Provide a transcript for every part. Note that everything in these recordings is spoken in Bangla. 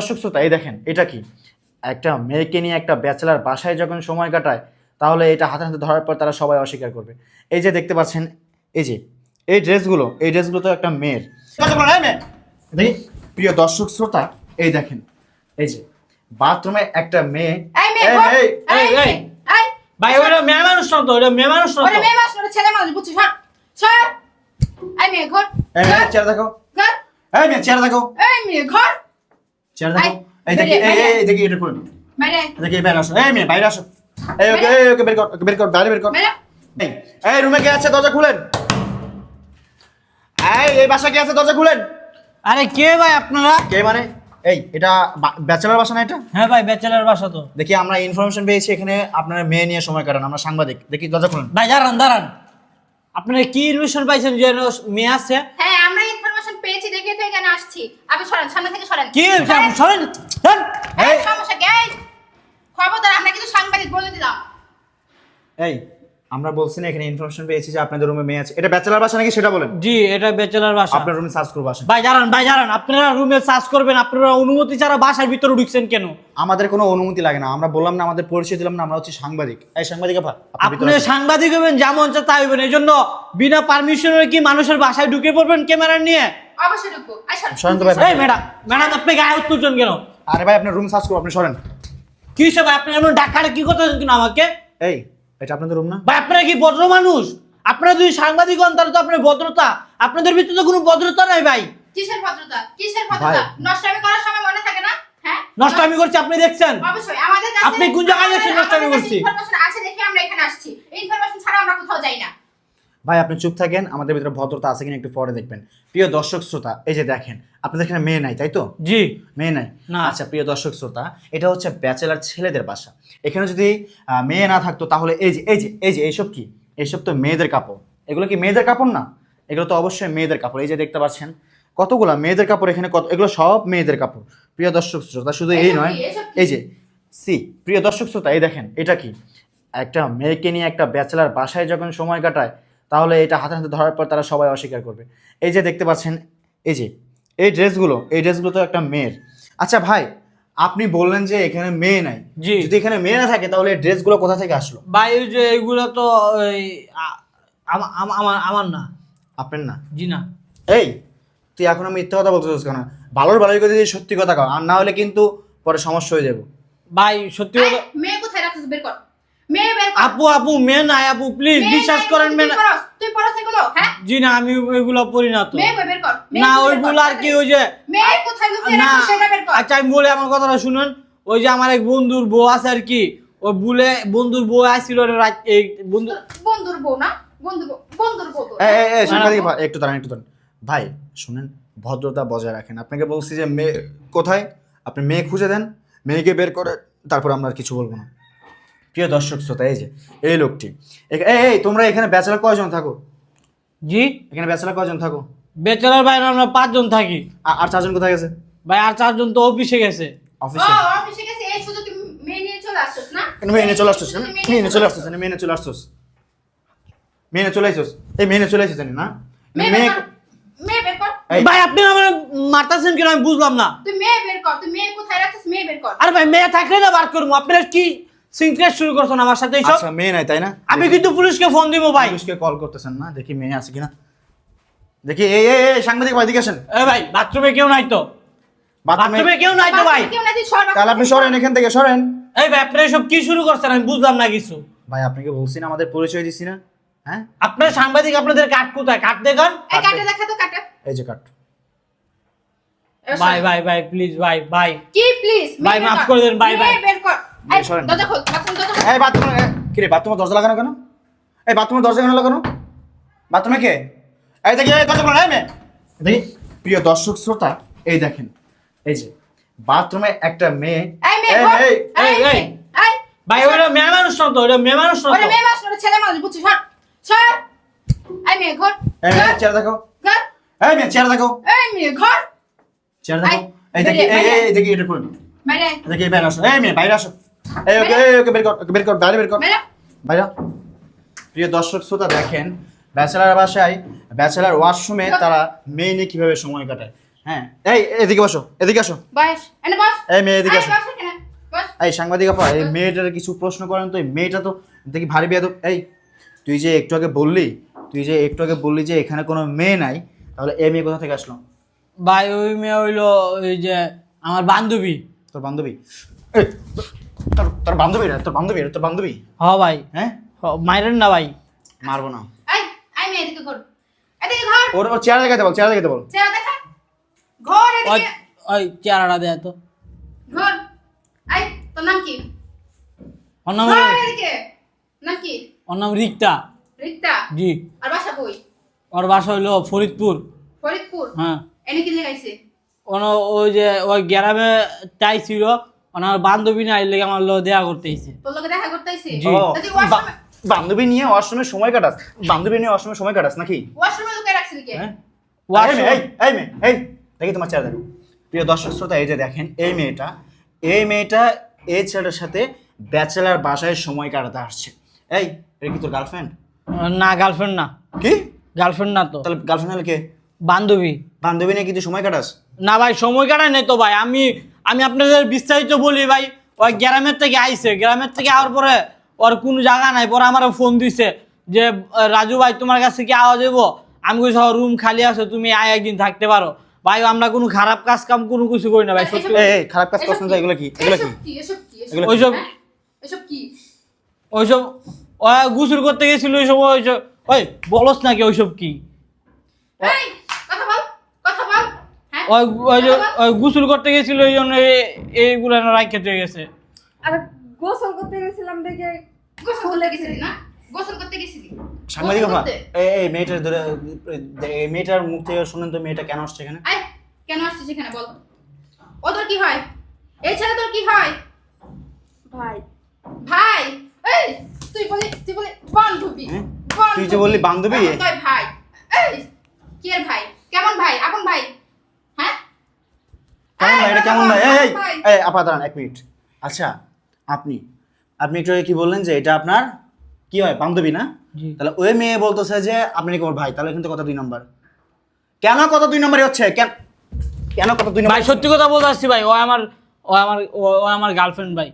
দর্শক শ্রোতা এই দেখেন এটা কি একটা মেয়েকে নিয়ে একটা ব্যাচেলার বাসায় যখন সময় কাটায় তাহলে এটা হাতে হাতে ধরার পর তারা সবাই অস্বীকার করবে। এই যে দেখতে পাচ্ছেন এই যে এই ড্রেসগুলো তো একটা মেয়ের। দেখি প্রিয় দর্শক শ্রোতা এই দেখেন এই যে বাথরুমে একটা মেয়ে। ভাই ওটা মেয়ে মানুষ না তো, ওটা মেয়ে মানুষ না, ওটা মেয়ে মানুষ না, ছেলে মানুষ, বুঝছিস? সর এই মেয়ে ঘর, এই মেয়ে চেয়ার দেখো, ঘর এই মেয়ে চেয়ার দেখো, এই মেয়ে ঘর, চেয়ার দেখো, এই দেখি এই দেখি এটা করুন, বাইরে দেখি বাইরে আসো, এই মেয়ে বাইরে আসো, এই ওকে বের কর বাইরে বের কর। বাইরে এই রুমে কে আছে দরজা খুলেন, এই বাসা কে আছে দরজা খুলেন। আরে কে ভাই আপনারা? কে মানে এই এটা ব্যাচেলার বাসা না এটা? হ্যাঁ ভাই ব্যাচেলার বাসা তো। দেখি আমরা ইনফরমেশন পেয়েছি এখানে আপনারা মেয়ে নিয়ে সময় কাটান, আমরা সাংবাদিক। দেখি দরজা খুলুন। ভাই দাঁড়ান আপনারা কি ইনফরমেশন পাইছেন যে মেয়ে আছে? হ্যাঁ আমরা ইনফরমেশন পেয়েছি দেখে তো এখানে আসছি। আপনি সরেন, সামনে থেকে সরেন। কি সরেন এই সমস্যা কি? এই খবরদার, আমরা কিন্তু সাংবাদিক বলে দিলাম। এই আমরা বলছি না এখানে ইনফরমেশন পেয়েছি যে আপনাদের রুমে মেয়ে আছে। এটা ব্যাচেলার বাসা নাকি সেটা বলেন। জি এটা ব্যাচেলার বাসা। আপনার রুমে সার্চ করব আসেন। ভাই দাঁড়ান আপনারা রুমে সার্চ করবেন, আপনারা অনুমতি ছাড়া বাসার ভিতরে ঢুকছেন কেন? আমাদের কোনো অনুমতি লাগে না, আমরা বললাম না, আমাদের পরিচয় দিলাম না, আমরা হচ্ছে সাংবাদিক। এই সাংবাদিক আপা আপনি সাংবাদিক হবেন, যেমন চা তাই হবেন। এই জন্য বিনা পারমিশনে কি মানুষের বাসায় ঢুকে পড়বেন ক্যামেরা নিয়ে? অবশ্যই ঢুকবো। আচ্ছা সরেন তো ভাই। এই ম্যাডাম আপনি গায়ে হাত তুলছেন কেন? আরে ভাই আপনার রুম সার্চ করব, আপনি সরেন। কি সব আপনি এমন ডাকারে কি কথা কেন আমাকে? এই এটা আপনাদের রুম না? ভাই আপনারা কি ভদ্র মানুষ? আপনারা যদি সাংবাদিক হন তাহলে তো আপনার ভদ্রতা, আপনাদের ভিতরে তো কোনো ভদ্রতা নাই ভাই। কিসের ভদ্রতা? কিসের ভদ্রতা? নষ্টামি করার সময় মনে থাকে না? হ্যাঁ নষ্ট আমি করছি, আপনি দেখছেন? অবশ্যই আমাদের কাছে আপনি কোন জায়গায় দেখছেন নষ্ট আমি করছি? ইনফরমেশন আছে দেখে আমরা এখানে আসছি। এই ইনফরমেশন ছাড়া আমরা কোথাও যাই না। ভাই আপনি চুপ থাকেন, আমাদের ভিতরে ভদ্রতা আছে কিনা একটু পরে দেখবেন। প্রিয় দর্শক শ্রোতা এই যে দেখেন আপনাদের এখানে মেয়ে নাই তাই তো? জি মেয়ে নাই না। আচ্ছা প্রিয় দর্শক শ্রোতা এটা হচ্ছে ব্যাচেলার ছেলেদের বাসা। এখানে যদি মেয়ে না থাকতো তাহলে এই যে এইসব কি, এইসব তো মেয়েদের কাপড়। এগুলো কি মেয়েদের কাপড় না? এগুলো তো অবশ্যই মেয়েদের কাপড়। এই যে দেখতে পাচ্ছেন কতগুলা মেয়েদের কাপড় এখানে, কত এগুলো সব মেয়েদের কাপড়। প্রিয় দর্শক শ্রোতা শুধু এই নয়, এই যে প্রিয় দর্শক শ্রোতা এই দেখেন এটা কি একটা মেয়েকে নিয়ে একটা ব্যাচেলার বাসায় যখন সময় কাটায় তাহলে এটা হাতে হাতে ধরার পর তারা সবাই অস্বীকার করবে। এই যে দেখতে পাচ্ছেন এই যে এই ড্রেসগুলো তো একটা মেয়ের। আচ্ছা ভাই আপনি বললেন যে এখানে মেয়ে নাই, জি। যদি এখানে মেয়ে না থাকে তাহলে এই ড্রেসগুলো কোথা থেকে আসলো? ভাই ওই যে এগুলো তো আমার না। আপনার না? জি না। এই তুই এখনো মিথ্যা কথা বলতেছিস কেন? ভালোই করে যদি সত্যি কথা কও, আর না হলে কিন্তু পরে সমস্যা হয়ে যাবে। ভাই সত্যি এই, কথা। মেয়ে কোথায় রাখছিস? বের কর। মেয়ে বের কর। আপু মেয়ে নাই আপু, প্লিজ মেয়ে বিশ্বাস নাই, করেন মেয়ে না। তুই পড়াস এগুলো? হ্যাঁ জি না আমি ওইগুলো পড়ি না তো। মেয়ে বের কর। মেয়ে না বের কর। ওইগুলো আর কি ওই যে মেয়ে কোথায় লুকিয়ে না। রাখিস সেটা বের কর। আচ্ছা আমি বলে আমার কথাটা শুনুন। ওই যে আমার এক বন্ধুর বউ আছে আর কি, ওই বন্ধুর বউ আসছিল এই বন্ধু। বন্ধুর বউ না? বন্ধুর বউ তো। এই সাংবাদিক ভাই একটু দাঁড়ান ভাই শুনেন, ভদ্রতা বজায় রাখেন। আপনাকে বলছি যে মেয়ে কোথায়, আপনি মেয়ে খুঁজে দেন, মেয়েকে বের করে তারপর আমরা আর কিছু বলবো না। প্রিয় দর্শক শ্রোতা এই যে এই লোকটি, এই তোমরা এখানে ব্যাচেলার কয়জন থাকো? জি এখানে ব্যাচেলার কয়জন থাকো? বেচারার বাইরে আমরা 5 জন থাকি। আর 4 জন কোথায় গেছে? ভাই আর 4 জন তো অফিসে গেছে। অফিসে? অফিসে গেছে। এই শুধু তুই মেয়ে নিয়ে চলে আসছিস না? মেয়ে নিয়ে চলে আসছিস না? মেয়ে নিয়ে চলে আসছিস না? মেয়ে নিয়ে চলে আসছিস? মেয়ে নিয়ে চলে আসছিস? এই মেয়ে নিয়ে চলে আসছিস না? মেয়ে বের কর। মেয়ে বের কর। এই ভাই আপনি আমার মারতাছেন কেন আমি বুঝলাম না। তুই মেয়ে বের কর। তুই মেয়ে কোথায় রাখিস? মেয়ে বের কর। আরে ভাই মেয়ে থাকলে না বার করবো। আপনারা কি সিনক্রেট শুরু করছেন আমার সাথে এইসব? আচ্ছা মেয়ে নাই তাই না? আমি কিন্তু পুলিশকে ফোন দিব ভাই। পুলিশকে কল করতেছেন না? দেখি মেয়ে আছে কিনা। দেখি এই সাংবাদিক ভাই দিকে আসেন। এ ভাই বাথরুমে কেউ নাই তো? বাথরুমে কেউ নাই তো ভাই? কেউ না, তুই সর। তাহলে আপনি সরেন, এখান থেকে সরেন। এই ভাই আপনারা এসব কি শুরু করছেন আমি বুঝলাম না কিছু। ভাই আপনাকে বলছি না আমাদের পরিচয় দিছি না? হ্যাঁ আপনার সাংবাদিক, আপনাদের কাট কোথায়? কাট দেখান। এই কাটে দেখা তো, কাটে। এই যে কাট। ভাই প্লিজ ভাই কি প্লিজ? ভাই, মাফ করে দেন, ভাই। মেয়ে বের কর। এই সরেন। দরজা খোল। বাথরুম দরজা খোল। এই বাথরুমে কি রে? বাথরুমে দরজা লাগানো কেন? এই বাথরুমে দরজা কেন লাগানো? বাথরুমে কে? এই দেখি এই দরজা খোলা, এই মেয়ে। দেখি প্রিয় দর্শক শ্রোতা এই দেখেন এই যে বাথরুমে একটা মেয়ে। এই মেয়ে ঘর। এই, এই এই। এই ভাই ওটা মেয়ে মানুষ না তো, ওটা মেয়ে মানুষ না ওটা তো। মেয়ে মানুষ না, ছেলে মানুষ, বুঝছিস? সর এই মেয়ে ঘর। এই মেয়ে চেয়ার দেখো, ঘর। এই মেয়ে চেয়ার দেখো, এই মেয়ে ঘর। চেয়ার দেখো। এই দেখি এই দেখি এটা করুন, বাইরে দেখি বাইরে আসো, এই মেয়ে বাইরে আসো, ওকে বের কর বাইরে বের কর বাইরে। বাইরে। প্রিয় দর্শক শ্রোতা দেখেন ব্যাচেলার বাসায় ব্যাচেলার ওয়াশরুমে তারা মেয়ে নিয়ে কিভাবে সময় কাটায়। হ্যাঁ এই এদিকে বসো, এদিকে আসো। বয়স এনে বস। এই মেয়ে এদিকে এই, আসো। বস এখানে, বস। এই সাংবাদিক আপা, এই মেয়েটার কিছু প্রশ্ন করেন তো। এই মেয়েটা তো দেখি ভারী বেয়াদব। এই তুই যে একটু আগে বললি যে এখানে কোনো মেয়ে নাই, তাহলে এই মেয়ে কোথা থেকে আসলো? ভাই ওই মেয়ে হইলো ওই যে আমার বান্ধবী। তোর বান্ধবী? এই, তোর বান্ধবী না? তোর বান্ধবী? হ ভাই, হ্যাঁ, মাইরেন না ভাই। মারবো না। এই, এই মেয়ে এদিকে ঘর। এদিকে ঘর। ওর চেহারা দেখাতে বল, চেহারা দেখাতে বল। চেহারা দেখা। ঘর ওই এদিকে। ওই চেহারাটা দেয় তো। ঘর। এই, তোর নাম কি? ওর নাম ঘর এদিকে। নাম কি? ওর নাম রিক্তা। রিক্তা। জি। আর বাসা কই? ওর বাসা হইলো ফরিদপুর। ফরিদপুর। হ্যাঁ। এনে কি লেগাইছে? ওই যে ওই গ্রামে চাইছিল ওনার বান্ধবী না এলে আমার লোক দেয়া করতে এসে। তোর লগে দেখা করতে আইছে? জি। যদি ওয়াশরুমে বান্ধবী নিয়ে ওয়াশরুমে সময় কাটাস নাকি? ওয়াশরুমে লুকিয়ে রাখছিলি কে? হ্যাঁ, ওয়াশরুম- এই মেয়ে, এই দেখি তোমার চেহারা দেখো। প্রিয় দর্শক শ্রোতা, এই যে দেখেন এই মেয়েটা এই ছেলেটার সাথে ব্যাচেলার বাসায় সময় কাটাতে আসছে। এই, এটা কি তোর গার্লফ্রেন্ড? না গার্লফ্রেন্ড না, কি? গার্লফ্রেন্ড না তো, তাহলে গার্লফ্রেন্ড হলে কে? বান্ধবী। বান্ধবী নিয়ে কি তুই সময় কাটাস? না ভাই সময় কাটায় নাই তো ভাই। আমি আপনাদের বিস্তারিত বলি ভাই। ওই গ্রামের থেকে আইছে, গ্রামের থেকে আওয়ার পরে ওর কোনো জায়গা নাই, পরে আমার ফোন দিছে যে রাজু ভাই তোমার কাছে কি আওয়াজ দেবো? আমি কইছি রুম খালি আছে, তুমি আয় একদিন থাকতে পারো। ভাই আমরা কোনো খারাপ কাজ কাম কোনো কিছু করি না ভাই, সত্যি। এই খারাপ কাজ করছ না তো? এগুলো কি? এসব কি? এগুলো ওইসব হ্যাঁ? এসব কি? ওইসব ওই গোসল করতে গেছিল ওইসব ওইসব ওই বলস নাকি ওইসব কি? এই, কথা বল, কথা বল। হ্যাঁ? ওই ওই যে কথা বল। ওই গোসল করতে গেছিল এই জন্য এইগুলো রাইখে হয়ে গেছে। আর গোসল করতে গেছিলাম দেখে গোসল করতে গেছিলি না? গোসল করতে গেছিলি? সাংবাদিক গোসল আপা, করতে? এই মেয়েটার ধরে, এই মেয়েটার মুখ থেকে শুনেন তো মেয়েটা কেন আসছে এখানে? এই, কেন আসছিস এখানে বল? ও তোর কি হয়? এই ছেলে তোর কি হয়? ভাই ভাই। এই, তুই বলি বান্ধবী। হ্যাঁ? বান্ধবী। তুই যে বললি বান্ধবী? এখন তুই ভাই। এই, কি এর ভাই? কেমন ভাই? আপন ভাই? হ্যাঁ? কেমন ভাই? এটা কেমন ভাই? এই ভাই। এই আপা দাঁড়ান এক মিনিট। আচ্ছা, আপনি একটু আগে কি বললেন যে এটা আপনার কি হয়, বান্ধবী না? জি। তাহলে ওই মেয়ে বলতেছে যে আপনি নাকি ওর ভাই, তাহলে কিন্তু কথা 2 নম্বর। কেন কথা 2 নম্বরই হচ্ছে? কেন কথা 2 নম্বর? ভাই সত্যি কথা বলতে আসছি ভাই, ও আমার গার্লফ্রেন্ড ভাই,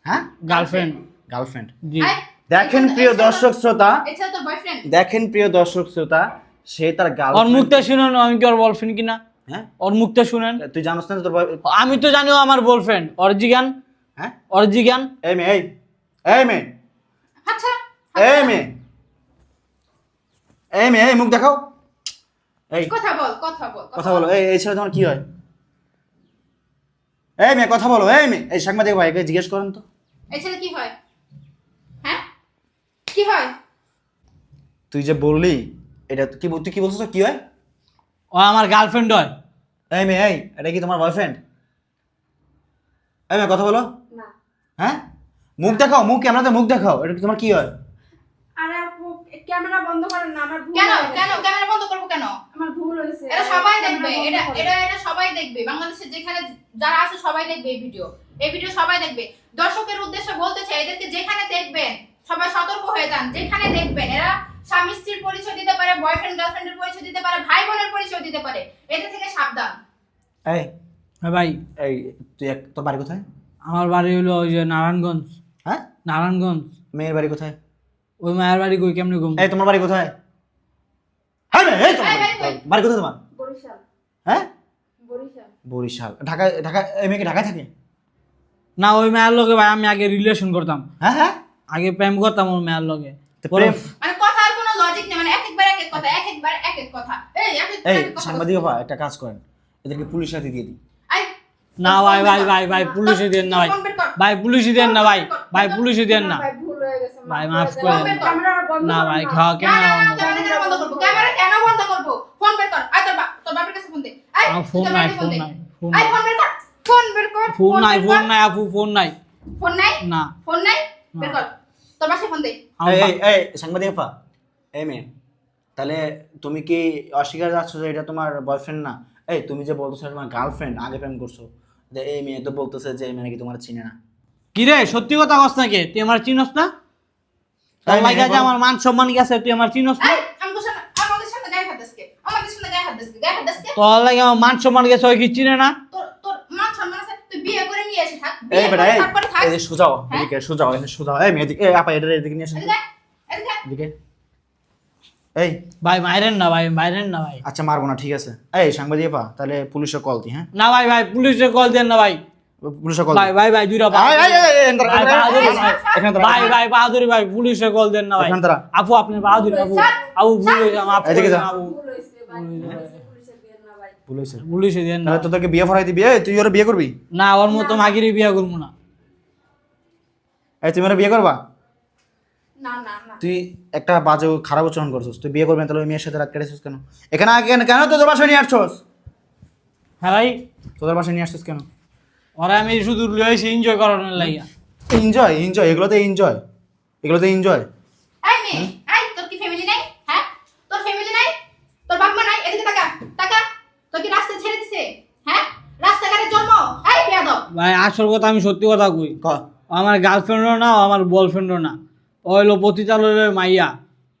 হ্যাঁ, গার্লফ্রেন্ড। গার্লফ্রেন্ড। জি। এই, দেখেন এই প্রিয় ছেলে- দর্শক শ্রোতা, এই ছেলে তোর বয়ফ্রেন্ড? সে তার ওর গার্লফ্রেন্ড। মুখটা শুনেন আমি কি ওর বলফ্রেন্ড কিনা, হ্যাঁ, ওর মুখটা শুনেন। তুই জানোস না তোর আমি তো জানি ও আমার বলফ্রেন্ড। অরিজিগান হ্যাঁ? অরিজিগান এই মেয়ে, এই মেয়ে, আচ্ছা। এই মেয়ে, এই মুখ দেখাও। এই কথা বল, কথা বল। কথা বলো। এই ছেলে তোমার কি হয়? এই মেয়ে কথা বলো। এই মেয়ে, এই সাংবাদিক ভাইকে জিজ্ঞেস করেন তো। এই ছেলে কি হয়? হ্যাঁ? কি হয়? তুই যে বললি এটা কি, তুই কি বলছিস কি হয়? ও আমার গার্লফ্রেন্ড হয়। এই মেয়ে, এটা কি তোমার বয়ফ্রেন্ড? এই মেয়ে কথা বলো। না। হ্যাঁ, মুখ দেখাও, ক্যামেরাতে মুখ দেখাও। এটা কি তোমার কি হয়? আরে আপু ক্যামেরা বন্ধ করেন না, আমার ভুল কেন হয়ে গেছে। কেন ক্যামেরা বন্ধ করবো কেন? আমার ভুল হয়েছে। এটা সবাই ক্যামেরা দেখবে, বন্ধ এটা করেন। এটা এটা সবাই দেখবে। বাংলাদেশের যেখানে যারা আছে সবাই দেখবে এই ভিডিও সবাই দেখবে। দর্শকের উদ্দেশ্যে বলতে চাই, এদেরকে যেখানে দেখবেন সবাই সতর্ক হয়ে যান। যেখানে দেখবেন এরা স্বামী স্ত্রীর পরিচয় দিতে পারে, বয়ফ্রেন্ড গার্লফ্রেন্ডের পরিচয় দিতে পারে, ভাই বোনের পরিচয় দিতে পারে। এদের থেকে সাবধান। এই হ্যাঁ ভাই, এই তুই তোর বাড়ি কোথায়? আমার বাড়ি হলো ওই যে নারায়ণগঞ্জ। হ্যাঁ, নারায়ণগঞ্জ। মেয়ের বাড়ি কোথায়? ওই মায়ের বাড়ি কই কেমনে ঘুম? এই তোমার বাড়ি কোথায়? হ্যাঁ মেয়ে, এই তোমার এই বাড়ি কই? বাড়ি কোথায় তোমার? বরিশাল। হ্যাঁ, বরিশাল। বরিশাল। ঢাকা এই মেয়ে কি ঢাকায় থাকে? না ওই মায়ের লগে ভাই আমি আগে রিলেশন করতাম, হ্যাঁ হ্যাঁ, আগে প্রেম করতাম ওই মায়ের লগে। তো পরে প্রেম- মানে কথার কোনো লজিক নেই, মানে এক একবার এক এক কথা, এক একবার এক এক কথা। এই এই সাংবাদিক বাবা একটা কাজ করেন, এদেরকে পুলিশের হাতে দিয়ে দিই। এই না ভাই পুলিশে দেন না ভাই, ফোন বের কর। ভাই পুলিশে দেন না ভাই পুলিশে দেন না ভাই ভুল হয়ে গেছে। ভাই, মাফ করে দেন। ক্যামেরা বন্ধ না করেন ভাই না। খাওয়া না, কেন না, না, ক্যামেরা কেন বন্ধ করবো? ক্যামেরা কেন বন্ধ করবো? ফোন বের কর। আয় তোর বাপের কাছে ফোন দে। আয়, আমার ফোন তোর নাই, বাপের ফোন দে। নাই, ফোন আয়, নাই। ফোন বের কর। ফোন বের কর। ফোন নাই বের ফোন কর। নাই আপু, ফোন নাই। ফোন নাই? না ফোন নাই? বের কর। তোর বাসায় ফোন দে। আমার এই এই সাংবাদিক আপা, এই মেয়ে, তাহলে তুমি কি অস্বীকার যাচ্ছ যে এটা তোমার বয়ফ্রেন্ড না? এই তুমি যে বলতেছো তোমার গার্লফ্রেন্ড, আগে প্রেম করছো, যে এই মেয়ে তো বলতেছে যে এই মেয়ে নাকি তোমার চিনে না। কি রে সত্যি কথা কস নাকি? তুই আমার চিনস না? তোর তাই লাগা নাকি যে বলো? আমার মান সম্মান গেছে, তুই আমার চিনস না? এই, আমাদের সামনে গায়ে হাত দিস কে? আমাদের সামনে গায়ে হাত দিস দিস গায়ে হাত দিস কে? তোর লাগে আমার মান সম্মান গেছে ওই কি চিনে না তোর তোর মান সম্মান আছে, তুই বিয়ে করে নিয়ে এসে থাক, এই বিয়ে বেটা করে এই তারপরে থাক। এই যে সুজাও হ্যাঁ? এদিকে সুজাও এখানে সুজাও এই মেয়ে এদিকে এই আপা এদিকে নিয়ে আসেন তো। এদিকে আয়, এদিকে আয়। এদিকে এই ভাই মাইরেন না ভাই, মাইরেন না ভাই। আচ্ছা মারবো না ঠিক আছে। এই সাংবাদিক আপা তাহলে পুলিশে কল দি, হ্যাঁ না ভাই ভাই পুলিশে কল দেন না ভাই। পুলিশে কল ভাই ভাই ভাই দুইটা এই, এই, এই, এই, এখানে দাঁড়া, ভাই, বাহাদুরি এখানে দাঁড়া, ভাই। এখানে দাঁড়া। ভাই ভাই বাহাদুরি ভাই পুলিশে কল দেন না ভাই। এখানে দাঁড়া। আপু আপনি বাহাদুরি আপু আপু ভুল হয়েছে মাফ করে এদিকে যা। দেন আপু। ভুল হয়েছে ভাই, ভুল হয়েছে, পুলিশে দিয়েন না ভাই। পুলিশে পুলিশে দেন না। তাহলে তোদেরকে বিয়ে ফরাই দিবি। এই তুই ওর বিয়ে করবি? না ওর মতো মাগিরি বিয়ে করবো না। এই তুমি ওর বিয়ে করবা? না না না, তুই একটা বাজে খারাপ উচ্চারণ করছিস, তুই বিয়ে করবি না, তাহলে ওই মেয়ের সাথে রাত কেটেছিস কেন? এখানে আগে কেন তোদের বাসায় নিয়ে আসছস? হ্যাঁ ভাই তোদের বাসায় নিয়ে আসছিস কেন? ওরা আমি শুধু লইছি এনজয় করানোর লাগিয়া। এনজয় এনজয় এগুলোতে এনজয়, এগুলোতে এনজয়। এই মেয়ে, এই তোর কি ফ্যামিলি নাই? হ্যাঁ, তোর ফ্যামিলি নাই, তোর বাপ মা নাই? এদিকে তাকা, তাকা। তোর কি রাস্তা ছেড়ে দিছে? হ্যাঁ, রাস্তাঘাটে জন্ম। এই বেয়াদব। ভাই আসল কথা আমি সত্যি কথা কই, ক ও আমার গার্লফ্রেন্ডও না ও আমার বয়ফ্রেন্ডও না, ও হলো পতিতালয়ের মাইয়া।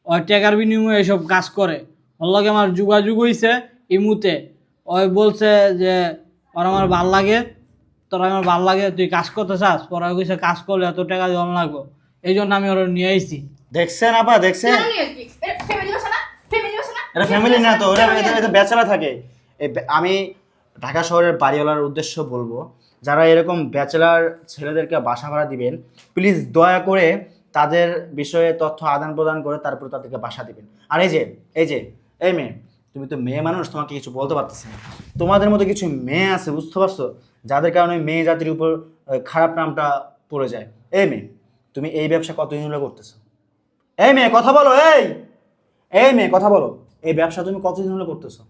ওই টাকার বিনিময়ে এসব কাজ করে। ওর লগে আমার যোগাযোগ হইছে ইমুতে। ওই বলছে যে ওর আমার ভাল লাগে, তোর আমার ভাল লাগে, তুই কাজ করতে চাস? পরে কইছে কাজ করলে এত টাকা জন লাগবো, এই জন্য আমি ওরা নিয়ে আইছি। দেখছেন আপা, দেখছেন? কেন নিয়ে আসবি? এটা ফ্যামিলি বাসা না? ফ্যামিলি বাসা না? এটা ফ্যামিলি না তো, ওরা এটা ব্যাচেলার থাকে। আমি ঢাকা শহরের বাড়িওয়ালার উদ্দেশ্য বলবো, যারা এরকম ব্যাচেলার ছেলেদেরকে বাসা ভাড়া দিবেন, প্লিজ দয়া করে তাদের বিষয়ে তথ্য আদান প্রদান করে তারপর তাদেরকে বাসা দিবেন। আর এই মেয়ে, তুমি তো মেয়ে মানুষ, তোমাকে কিছু বলতে পারতেছি না। তোমাদের মতো কিছু মেয়ে আছে, বুঝতে পারছো, যাদের কারণে মেয়ে জাতির উপর খারাপ নামটা পড়ে যায়। এই মেয়ে, তুমি এই ব্যবসা কতদিন হলো করতেছো? এই মেয়ে কথা বলো, এই মেয়ে কথা বলো, এই ব্যবসা তুমি কতদিন হলো করতেছো?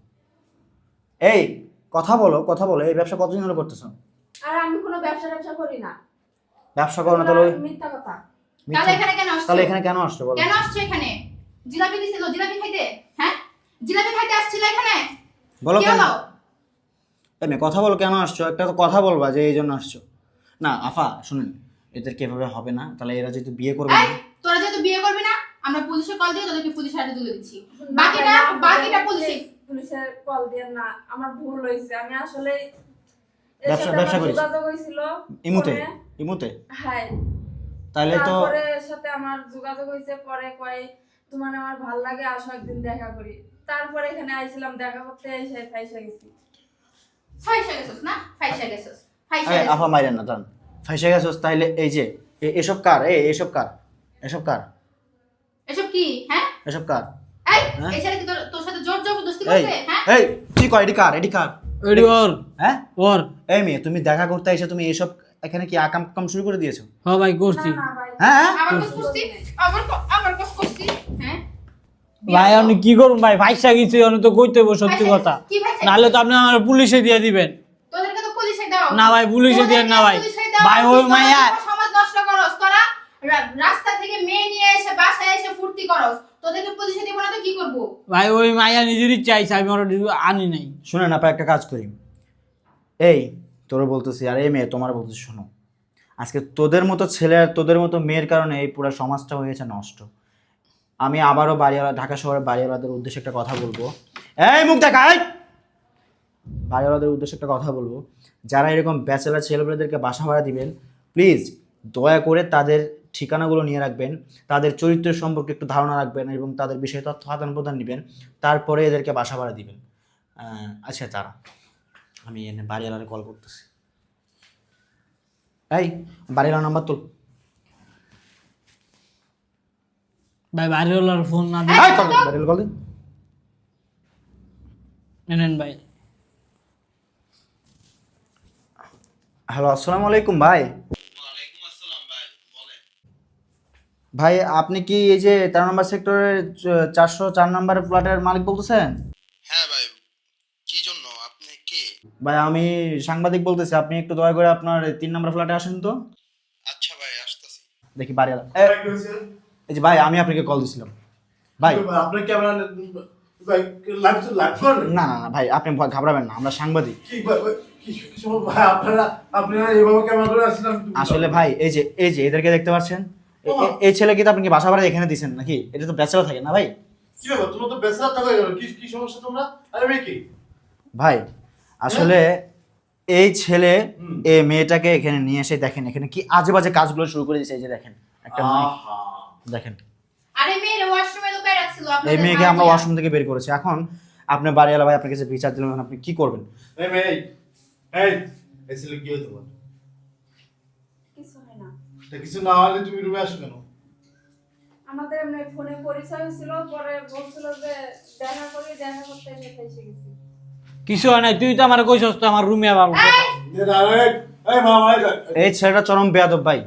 এই কথা বলো, এই ব্যবসা কতদিন হলো করতেছো? আর আমি কোনো ব্যবসা ট্যাবসা করি না। ব্যবসা করো না তাহলে ওই মিথ্যা কথা। মিথ্যা- তাহলে এখানে কেন আসছো? তাহলে এখানে কেন আসছো বলো? কেন আসছো এখানে? জিলাপি দিছিল, জিলাপি খাইতে? হ্যাঁ, জিলাপি খাইতে আসছিল এখানে? বলো কি কেন? হলো? এই মেয়ে কথা বলো, কেন আসছো? একটা তো কথা বলবা যে এই জন্য আসছো। না আফা শুনেন, এদেরকে এভাবে হবে না। তাহলে এরা যেহেতু বিয়ে করবে এই, না, তোরা যেহেতু বিয়ে করবি না, আমরা পুলিশে কল দিয়ে তোদেরকে পুলিশ হাতে তুলে দিচ্ছি। না বাকিটা ভাই, না, বাকিটা ভাই, পুলিশে। পুলিশের কল দেন না, আমার ভুল হয়েছে। আমি আসলে এর ব্যবসা- সাথে ব্যবসা আমার করিস? যোগাযোগ হয়েছিল ইমুতে ফোনে। ইমুতে হ্যাঁ, তাহলে তো তারপরে এর সাথে আমার যোগাযোগ হয়েছে, পরে কয় তোমার আমার ভাল লাগে, আসো একদিন দেখা করি। তারপরে এখানে আইছিলাম দেখা করতে, এসে ফাইসা গেছি। ফাইসা গেছস না? ফাইসা গেছস, ফাইসা এই, গেছস। আফা মাইরেন না, দাঁড়ান। ফাইসে গেছোস তাইলে এই যে এসব কার? এসব কার? এসব কার? এসব কি? হ্যাঁ, এসব কার? এই হ্যাঁ? এই ছেলে কি তোর সাথে জোর জবরদস্তি এই করছে? হ্যাঁ, এই তুই কয় এডি কার? এডি কার? এডি ওর হ্যাঁ ওর। এই মেয়ে, তুমি দেখা করতে এসে তুমি এসব এখানে কি আকাম কাম শুরু করে দিয়েছো? হ্যাঁ ভাই না করছি। না ভাই, হ্যাঁ আবার কস করছি, আবার কস করছি। হ্যাঁ, ভাই আপনি কি করুন ভাই, ফাইসা গেছি আমি তো কইতে হইবো সত্যি ফাইসা কথা, গেছিস? কি ফাইসা নাহলে তো আপনি আমার পুলিশে দিয়ে দিবেন। তোদেরকে তো পুলিশে দাও। না ভাই, পুলিশে দিয়েন না ভাই। পুলিশে দাও। ভাই, ওই তুই তোরা মাইয়া- যখন সমাজ নষ্ট করস, তোরা রাস্তা থেকে মেয়ে নিয়ে এসে বাসায় এসে ফুর্তি করস, তোদেরকে পুলিশে দিব না তো কি করব? ভাই ওই মাইয়া নিজের ইচ্ছা আইছে, আমি ওর আনি নাই। শুনে না, একটা কাজ করি। এই তোরা বলতেছি, আর এই মেয়ে তোমার বলতেছি, শোনো, আজকে তোদের মতো ছেলে আর তোদের মতো মেয়ের কারণে এই পুরো সমাজটা হয়েছে নষ্ট। আমি আবারও বাড়িওয়ালা, ঢাকা শহরের বাড়িওয়ালাদের উদ্দেশ্যে একটা কথা বলবো। এই মুখ দেখা, এই বাড়িওয়ালাদের উদ্দেশ্যে একটা কথা বলবো, যারা এরকম ব্যাচেলার ছেলেমেয়েদেরকে বাসা ভাড়া দিবেন, প্লিজ দয়া করে তাদের ঠিকানাগুলো নিয়ে রাখবেন, তাদের চরিত্রের সম্পর্কে একটু ধারণা রাখবেন এবং তাদের বিষয়ে তথ্য আদান প্রদান নেবেন, তারপরে এদেরকে বাসা ভাড়া দিবেন। আচ্ছা তারা, আমি এনে বাড়িওয়ালারে কল করতেছি। এই বাড়িওয়ালার নাম্বার তোল। ভাই বাড়িওয়ালার ফোন না দিয়ে এই, বাড়িওয়ালা কল দে। নেন ভাই। হ্যালো, আসসালামু আলাইকুম ভাই। ভাই আপনি কি এই যে 13 নম্বর সেক্টরের 404 নম্বর ফ্ল্যাটের মালিক বলতেছেন? হ্যাঁ ভাই, কি জন্য? আপনি কে? ভাই আমি সাংবাদিক বলতেছি, আপনি একটু দয়া করে আপনার 3 নম্বর ফ্ল্যাটে আসেন তো। আচ্ছা ভাই, আসতেছি। দেখি বাড়িওয়ালা। এই যে ভাই, আমি আপনাকে কল দিছিলাম ভাই। আপনার ক্যামেরা ভাই লাইভ করেন? না না না ভাই, আপনি ভয় ঘাবড়াবেন না, আমরা সাংবাদিক। কি ভাই আপনারা এইভাবে ক্যামেরা করে আসছেন? আসলে ভাই এই যে এদেরকে দেখতে পাচ্ছেন, এই ছেলে কি তো আপনি কি বাসা ভাড়া এখানে দিয়েছেন নাকি? এটা তো ব্যাচেলর থাকে না ভাই? কি ব্যাপার তোমরা তো বেসার থাকা গেল কি কি সমস্যা তোমরা আরে মেয়ে কি ভাই আসলে এই ছেলে হুম। এই মেয়েটাকে এখানে নিয়ে এসে দেখেন এখানে কি আজে বাজে কাজগুলো শুরু করে দিয়েছে। এই যে দেখেন একটা মেয়ে, আহা দেখেন আরে মেয়ের ওয়াশরুমে লুকায় রাখছিল এই আপনাদের মেয়েকে আমরা ভাড়াটিয়া। ওয়াশরুম থেকে বের করেছি। এখন আপনি বাড়িওয়ালা ভাই আপনার কাছে বিচার দিলেন, এখন আপনি কি করবেন? এই মেয়ে এই এই ছেলে কি হয়েছে তোমার কিছু হয় না। তা কিছু না হলে তুমি রুমে আসো কেন আমাদের এমনি ফোনে পরিচয় হয়েছিল, পরে বলছিল যে দেখা করতে এসে গেছি। কিছু হয় নাই, তুই তো আমার কইছস তো আমার রুমে আবার এই, এই মা ভাই এই ছেলেটা চরম বেয়াদব ভাই।